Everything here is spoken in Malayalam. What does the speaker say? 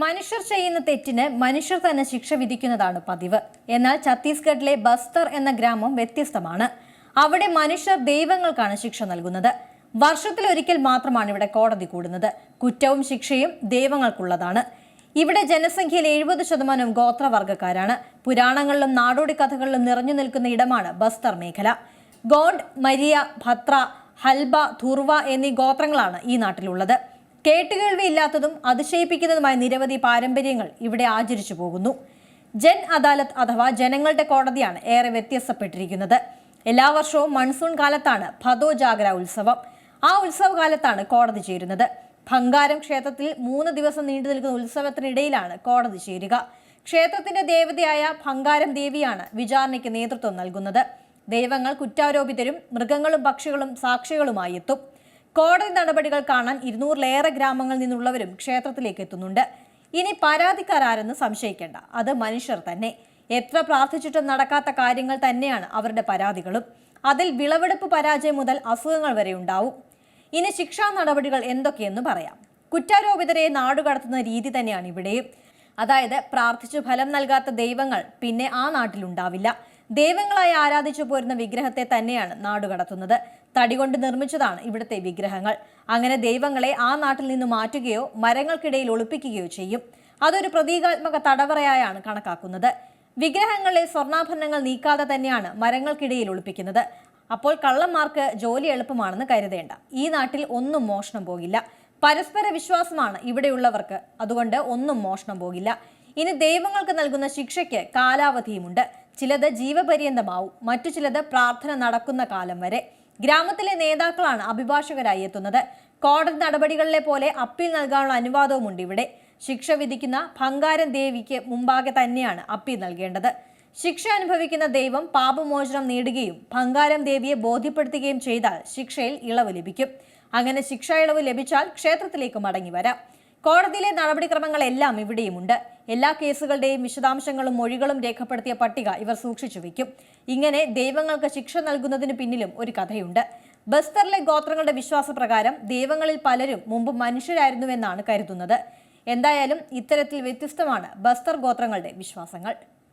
മനുഷ്യർ ചെയ്യുന്ന തെറ്റിന് മനുഷ്യർ തന്നെ ശിക്ഷ വിധിക്കുന്നതാണ് പതിവ്. എന്നാൽ ഛത്തീസ്ഗഡിലെ ബസ്തർ എന്ന ഗ്രാമം വ്യത്യസ്തമാണ്. അവിടെ മനുഷ്യർ ദൈവങ്ങൾക്കാണ് ശിക്ഷ നൽകുന്നത്. വർഷത്തിലൊരിക്കൽ മാത്രമാണ് ഇവിടെ കോടതി കൂടുന്നത്. കുറ്റവും ശിക്ഷയും ദൈവങ്ങൾക്കുള്ളതാണ്. ഇവിടെ ജനസംഖ്യയിൽ 70% ഗോത്രവർഗ്ഗക്കാരാണ്. പുരാണങ്ങളിലും നാടോടി കഥകളിലും നിറഞ്ഞു നിൽക്കുന്ന ഇടമാണ് ബസ്തർ മേഖല. ഗോണ്ട്, മരിയ, ഭത്ര, ഹൽബ, ധുർവ എന്നീ ഗോത്രങ്ങളാണ് ഈ നാട്ടിലുള്ളത്. കേട്ടുകേൾവിയില്ലാത്തതും അതിശയിപ്പിക്കുന്നതുമായ നിരവധി പാരമ്പര്യങ്ങൾ ഇവിടെ ആചരിച്ചു പോകുന്നു. ജൻ അദാലത്ത് അഥവാ ജനങ്ങളുടെ കോടതിയാണ് ഏറെ വ്യത്യസ്തപ്പെട്ടിരിക്കുന്നത്. എല്ലാ വർഷവും മൺസൂൺ കാലത്താണ് ഭദോ ജാഗര ഉത്സവം. ആ ഉത്സവകാലത്താണ് കോടതി ചേരുന്നത്. ഭംഗാരം ക്ഷേത്രത്തിൽ 3 ദിവസം നീണ്ടു നിൽക്കുന്ന ഉത്സവത്തിനിടയിലാണ് കോടതി ചേരുക. ക്ഷേത്രത്തിന്റെ ദേവതയായ ഭംഗാരം ദേവിയാണ് വിചാരണയ്ക്ക് നേതൃത്വം നൽകുന്നത്. ദൈവങ്ങൾ കുറ്റാരോപിതരും മൃഗങ്ങളും പക്ഷികളും സാക്ഷികളുമായി എത്തും. കോടതി നടപടികൾ കാണാൻ 200-ലേറെ ഗ്രാമങ്ങളിൽ നിന്നുള്ളവരും ക്ഷേത്രത്തിലേക്ക് എത്തുന്നുണ്ട്. ഇനി പരാതിക്കാരാരെന്ന് സംശയിക്കേണ്ട, അത് മനുഷ്യർ തന്നെ. എത്ര പ്രാർത്ഥിച്ചിട്ടും നടക്കാത്ത കാര്യങ്ങൾ തന്നെയാണ് അവരുടെ പരാതികളും. അതിൽ വിളവെടുപ്പ് പരാജയം മുതൽ അസുഖങ്ങൾ വരെ ഉണ്ടാവും. ഇനി ശിക്ഷാ നടപടികൾ എന്തൊക്കെയെന്ന് പറയാം. കുറ്റാരോപിതരെ നാടുകടത്തുന്ന രീതി തന്നെയാണ് ഇവിടെയും. അതായത് പ്രാർത്ഥിച്ചു ഫലം നൽകാത്ത ദൈവങ്ങൾ പിന്നെ ആ നാട്ടിലുണ്ടാവില്ല. ദൈവങ്ങളായി ആരാധിച്ചു പോരുന്ന വിഗ്രഹത്തെ തന്നെയാണ് നാടുകടത്തുന്നത്. തടി കൊണ്ട് നിർമ്മിച്ചതാണ് ഇവിടുത്തെ വിഗ്രഹങ്ങൾ. അങ്ങനെ ദൈവങ്ങളെ ആ നാട്ടിൽ നിന്ന് മാറ്റുകയോ മരങ്ങൾക്കിടയിൽ ഒളിപ്പിക്കുകയോ ചെയ്യും. അതൊരു പ്രതീകാത്മക തടവറയായാണ് കണക്കാക്കുന്നത്. വിഗ്രഹങ്ങളിലെ സ്വർണ്ണാഭരണങ്ങൾ നീക്കാതെ തന്നെയാണ് മരങ്ങൾക്കിടയിൽ ഒളിപ്പിക്കുന്നത്. അപ്പോൾ കള്ളന്മാർക്ക് ജോലി എളുപ്പമാണെന്ന് കരുതേണ്ട. ഈ നാട്ടിൽ ഒന്നും മോഷണം പോകില്ല. പരസ്പര വിശ്വാസമാണ് ഇവിടെയുള്ളവർക്ക്. അതുകൊണ്ട് ഒന്നും മോഷണം പോകില്ല. ഇനി ദൈവങ്ങൾക്ക് നൽകുന്ന ശിക്ഷയ്ക്ക് കാലാവധിയുമുണ്ട്. ചിലത് ജീവപര്യന്തമാവും, മറ്റു ചിലത് പ്രാർത്ഥന നടക്കുന്ന കാലം വരെ. ഗ്രാമത്തിലെ നേതാക്കളാണ് അഭിഭാഷകരായി എത്തുന്നത്. കോടതി നടപടികളിലെ പോലെ അപ്പീൽ നൽകാനുള്ള അനുവാദവുമുണ്ട് ഇവിടെ. ശിക്ഷ വിധിക്കുന്ന ഭംഗാരം ദേവിക്ക് മുമ്പാകെ തന്നെയാണ് അപ്പീൽ നൽകേണ്ടത്. ശിക്ഷ അനുഭവിക്കുന്ന ദൈവം പാപമോചനം നേടുകയും ഭംഗാരം ദേവിയെ ബോധ്യപ്പെടുത്തുകയും ചെയ്താൽ ശിക്ഷയിൽ ഇളവ് ലഭിക്കും. അങ്ങനെ ശിക്ഷാ ഇളവ് ലഭിച്ചാൽ ക്ഷേത്രത്തിലേക്ക് മടങ്ങി വരാം. കോടതിയിലെ നടപടിക്രമങ്ങളെല്ലാം ഇവിടെയുമുണ്ട്. എല്ലാ കേസുകളുടെയും വിശദാംശങ്ങളും മൊഴികളും രേഖപ്പെടുത്തിയ പട്ടിക ഇവർ സൂക്ഷിച്ചു വയ്ക്കും. ഇങ്ങനെ ദൈവങ്ങൾക്ക് ശിക്ഷ നൽകുന്നതിന് പിന്നിലും ഒരു കഥയുണ്ട്. ബസ്തറിലെ ഗോത്രങ്ങളുടെ വിശ്വാസപ്രകാരം ദൈവങ്ങളിൽ പലരും മുമ്പ് മനുഷ്യരായിരുന്നുവെന്നാണ് കരുതുന്നത്. എന്തായാലും ഇത്തരത്തിൽ വ്യത്യസ്തമാണ് ബസ്തർ ഗോത്രങ്ങളുടെ വിശ്വാസങ്ങൾ.